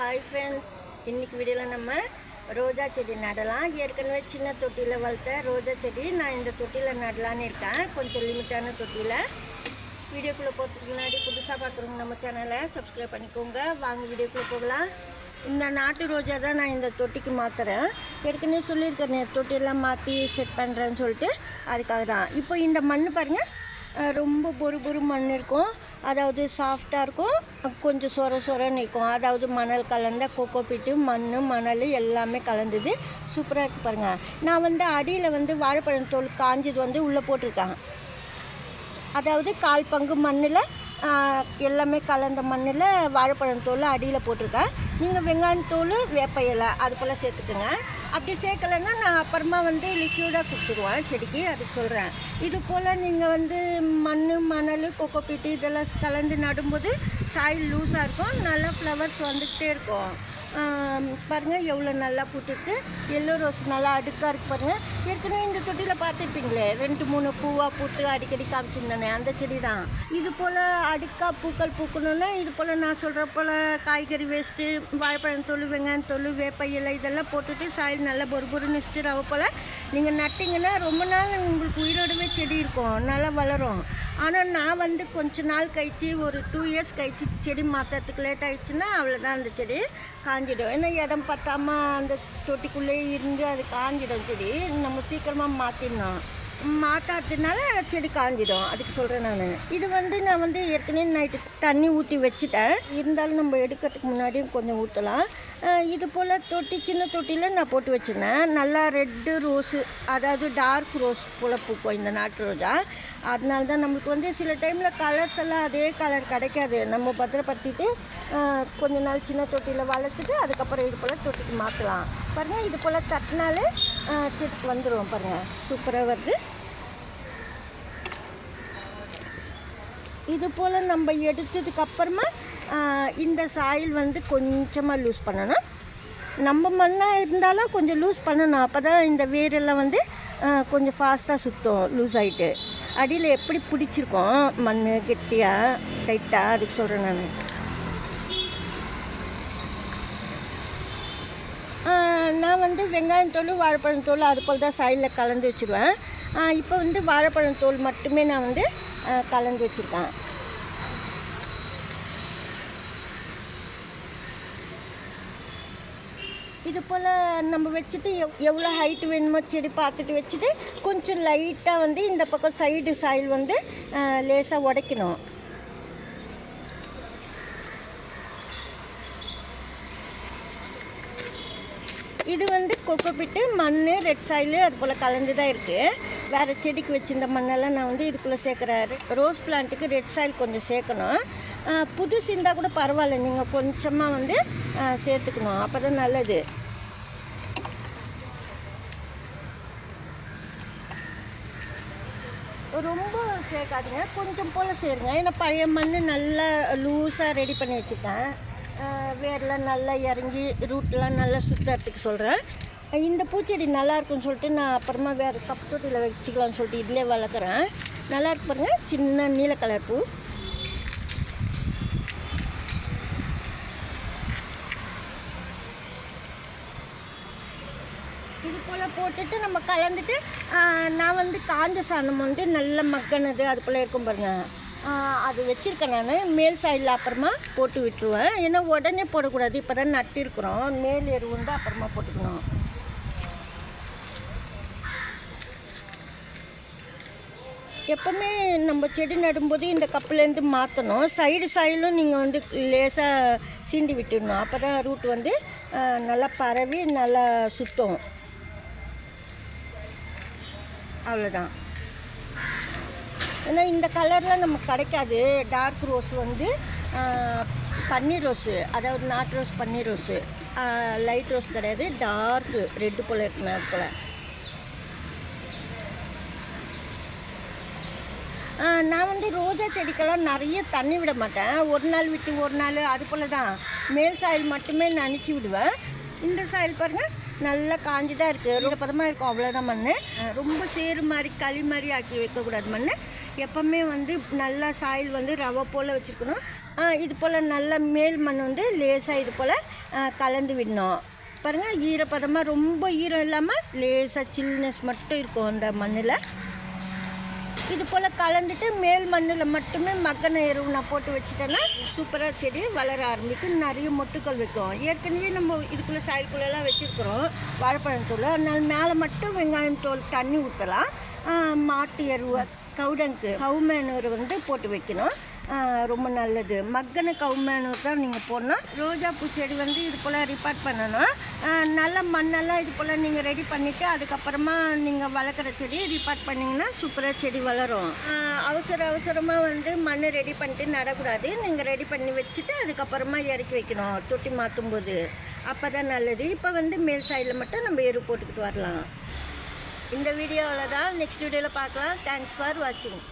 Hi friends, இன்றைக்கி வீடியோவில் நம்ம ரோஜா செடி நடலாம். ஏற்கனவே சின்ன தொட்டியில் வளர்த்த ரோஜா செடி நான் இந்த தொட்டியில் நடலான்னு இருக்கேன். கொஞ்சம் லிமிட்டான தொட்டியில். வீடியோக்குள்ளே போகிறதுக்கு முன்னாடி புதுசாக பார்க்குறவங்க நம்ம சேனலை சப்ஸ்கிரைப் பண்ணிக்கோங்க. வாங்க வீடியோக்குள்ளே போகலாம். இந்த நாட்டு ரோஜா தான் நான் இந்த தொட்டிக்கு மாற்றுறேன். ஏற்கனவே சொல்லியிருக்கேன் தொட்டியெல்லாம் மாற்றி செட் பண்ணுறேன்னு சொல்லிட்டு, அதுக்காக தான். இப்போ இந்த மண் பாருங்கள், ரொம்ப பொறு மண் இருக்கும். அதாவது சாஃப்டாக இருக்கும், கொஞ்சம் சொரன்னு இருக்கும். அதாவது மணல் கலந்த கோகோபிட்டு மணல் எல்லாமே கலந்தது சூப்பராக இருக்குது பாருங்கள். நான் அடியில் வாழைப்பழம் தோல் காஞ்சது உள்ளே போட்டிருக்கேன். அதாவது 1/4 பங்கு மண்ணில் எல்லாமே கலந்த மண்ணில் வாழைப்பழம் தோல் அடியில் போட்டிருக்கேன். நீங்கள் வெங்காயத்தோல் வேப்ப இலை அது போல் சேர்த்துக்குங்க. அப்படி சேர்க்கலைன்னா நான் அப்புறமா லிக்யூடாக கொடுத்துருவேன் செடிக்கு, அதுக்கு சொல்கிறேன். இது போல் நீங்கள் மணல் கோகோபீட்டு இதெல்லாம் கலந்து நடும்போது சாயில் லூஸாக இருக்கும், நல்லா ஃப்ளவர்ஸ் வந்துக்கிட்டே இருக்கும். பாருங்கள் எவ்வளோ நல்லா பூத்துட்டு, எல்லோ ரோஸ் நல்லா அடுக்காக இருக்குது பாருங்கள். ஏற்கனவே இந்த தொட்டியில் பார்த்துருப்பீங்களே, 2-3 பூவாக பூத்து அடிக்கடி காமிச்சிருந்தேனே, அந்த செடி தான். இது போல் அடுக்காக பூக்கள் பூக்கணுன்னா இது போல் நான் சொல்கிற போல் காய்கறி வேஸ்ட்டு, வாழைப்பழம் தோல், வெங்காயம் தோல், வேப்ப இலை இதெல்லாம் போட்டுட்டு சாயில் நல்லா பொறுன்னு வச்சுட்டு ரவை போல் நீங்கள் நட்டிங்கன்னா ரொம்ப நாள் உங்களுக்கு உயிரோடவே செடி இருக்கும், நல்லா வளரும். ஆனால் நான் கொஞ்ச நாள் கழித்து ஒரு 2 இயர்ஸ் கழித்து செடி மாற்றுறதுக்கு லேட் ஆகிடுச்சுன்னா அவ்வளோதான், அந்த செடி காஞ்சிடும். ஏன்னா இடம் பத்தாமல் அந்த தொட்டிக்குள்ளேயே இருந்து அது காஞ்சிடும். செடி நம்ம சீக்கிரமாக மாற்றிடணும், மாற்றாததுனால செடி காஞ்சிடும், அதுக்கு சொல்கிறேன் நான். இது நான் ஏற்கனவே நைட்டு தண்ணி ஊற்றி வச்சுட்டேன். இருந்தாலும் நம்ம எடுக்கிறதுக்கு முன்னாடியும் கொஞ்சம் ஊற்றலாம். இது போல் சின்ன தொட்டியில் நான் போட்டு வச்சுருந்தேன். நல்லா ரெட்டு ரோஸு, அதாவது டார்க் ரோஸ் போல் பூக்கும் இந்த நாட்டு ரோஜா. அதனால தான் நம்மளுக்கு சில டைமில் கலர்ஸ் எல்லாம் அதே கலர் கிடைக்காது. நம்ம பத்திரப்படுத்திட்டு கொஞ்ச நாள் சின்ன தொட்டியில் வளர்த்துட்டு அதுக்கப்புறம் இது போல் தொட்டிக்கு மாற்றலாம். பாருங்கள், இது போல் தட்டினாலே செடிக்கு வந்துடும் பாருங்கள், சூப்பராக வருது. இது போல் நம்ம எடுத்ததுக்கப்புறமா இந்த சாயில் கொஞ்சமாக லூஸ் பண்ணணும். நம்ம மண்ணாக இருந்தாலும் கொஞ்சம் லூஸ் பண்ணணும், அப்போ தான் இந்த வேரெல்லாம் கொஞ்சம் ஃபாஸ்ட்டாக சுற்றும். லூஸ் ஆகிட்டு அடியில் எப்படி பிடிச்சிருக்கோம் மண் கெட்டியாக டைட்டாக, அதுக்கு சொல்கிறேன் நான். நான் வெங்காயம் தோல், வாழைப்பழம் தோல் அது போல் தான் சாயிலில் கலந்து வச்சுருவேன். இப்போ வாழைப்பழம் தோல் மட்டுமே நான் கலந்து வச்சுருக்கேன். இது போல் நம்ம வச்சுட்டு எவ்வளோ ஹைட்டு வேணுமோ செடி பார்த்துட்டு வச்சுட்டு கொஞ்சம் லைட்டாக இந்த பக்கம் சைடு சாயில் லேசாக உடைக்கணும். இது கொக்கோபிட்டு மண், ரெட் சாயில் அது போல் கலந்து தான் இருக்குது. வேறு செடிக்கு வச்சுருந்த மண்ணெல்லாம் நான் இதுக்குள்ளே சேர்க்குறேன். ரோஸ் பிளான்ட்டுக்கு ரெட் சாயில் கொஞ்சம் சேர்க்கணும். புதுசு இருந்தால் கூட பரவாயில்ல, நீங்கள் கொஞ்சமாக சேர்த்துக்கணும், அப்போ தான் நல்லது. ரொம்ப சேர்க்காதீங்க, கொஞ்சம் போல் சேருங்க. ஏன்னா பழைய மண் நல்லா லூஸாக ரெடி பண்ணி வச்சுருக்கேன். வேர்லாம் நல்லா இறங்கி ரூட்லாம் நல்லா சுற்றுறதுக்கு சொல்கிறேன். இந்த பூச்செடி நல்லாயிருக்குன்னு சொல்லிட்டு நான் அப்புறமா வேறு கப் தொட்டியில் வச்சுக்கலான்னு சொல்லிட்டு இதிலே வளர்க்குறேன். நல்லாயிருக்கு பாருங்கள், சின்ன நீல கலர் பூ. இது போல் போட்டுட்டு நம்ம கலந்துட்டு நான் காஞ்ச சாணம் நல்ல மக்கனது அது போல் இருக்கும் பாருங்கள், அது வச்சுருக்கேன் நான். மேல் சைடில் அப்புறமா போட்டு விட்டுருவேன். ஏன்னா உடனே போடக்கூடாது, இப்போ தான் நட்டிருக்கிறோம். மேல் எருவு அப்புறமா போட்டுக்கணும். எப்போவுமே நம்ம செடி நடும்போது இந்த கப்புலேருந்து மாற்றணும். சைடு சாயிலும் நீங்கள் லேசாக சீண்டி விட்டுடணும், அப்போ தான் ரூட் நல்லா பரவி நல்லா சுற்றும். அவ்வளோதான். ஏன்னா இந்த கலரில் நமக்கு கிடைக்காது. டார்க் ரோஸ் பன்னீர் ரோஸு, அதாவது நாட்டு ரோஸ் பன்னீர் ரோஸு. லைட் ரோஸ் கிடையாது, டார்க்கு ரெட்டு போல் இருக்குமே அது போல். நான் ரோஜா செடிக்கெல்லாம் நிறைய தண்ணி விட மாட்டேன். ஒரு நாள் விட்டு ஒரு நாள் அது போல் தான். மேல் சாயில் மட்டுமே நனைச்சி விடுவேன். இந்த சாயில் பாருங்கள் நல்லா காஞ்சி தான் இருக்குது, ஈரப்பதமாக இருக்கும், அவ்வளோதான் மண். ரொம்ப சேறு மாதிரி களி மாதிரி ஆக்கி வைக்கக்கூடாது மண். எப்போவுமே வந்து நல்லா சாயில் வந்து ரவை போல் வச்சுருக்கணும். இது போல் நல்ல மேல் மண் வந்து லேசாக இது போல் கலந்து விடணும். பாருங்கள், ஈரப்பதமாக ரொம்ப ஈரம் இல்லாமல் லேசாக சில்னஸ் மட்டும் இருக்கும் அந்த மண்ணில். இது போல் கலந்துட்டு மேல் மண்ணில் மட்டுமே மக்கின எருவு நான் போட்டு வச்சுட்டேன்னா சூப்பராக செடி வளர ஆரம்பிக்கும். நிறைய மொட்டுக்கள் வைக்கும். ஏற்கனவே நம்ம இதுக்குள்ளே சாயல்குள்ளெல்லாம் வச்சுருக்குறோம் வாழைப்பழம் தோல். அதனால் மேலே மட்டும் வெங்காயம் தோல் தண்ணி ஊற்றலாம். மாட்டு எருவு கவு மேனூர் வந்து போட்டு வைக்கணும். ரொம்ப நல்லது. மக்கின கவு மேனூர் தான் நீங்கள் போடணும். ரோஜா பூச்செடி வந்து இது போல் ரிப்பார்ட் பண்ணணும். நல்ல மண்ணெல்லாம் இது போல் நீங்கள் ரெடி பண்ணிவிட்டு அதுக்கப்புறமா நீங்கள் வளர்க்குற செடி ரிப்பார்ட் பண்ணிங்கன்னா சூப்பராக செடி வளரும். அவசரமாக வந்து மண் ரெடி பண்ணிட்டு நடக்கூடாது. நீங்கள் ரெடி பண்ணி வச்சுட்டு அதுக்கப்புறமா இறக்கி வைக்கணும் தொட்டி மாற்றும் போது. அப்போ தான் நல்லது. இப்போ வந்து மேல் சைடில் மட்டும் நம்ம எரு போட்டுக்கிட்டு வரலாம். இந்த வீடியோவில் தான் நெக்ஸ்ட் வீடியோவில் பார்க்கலாம். தேங்க்ஸ் ஃபார் வாட்சிங்.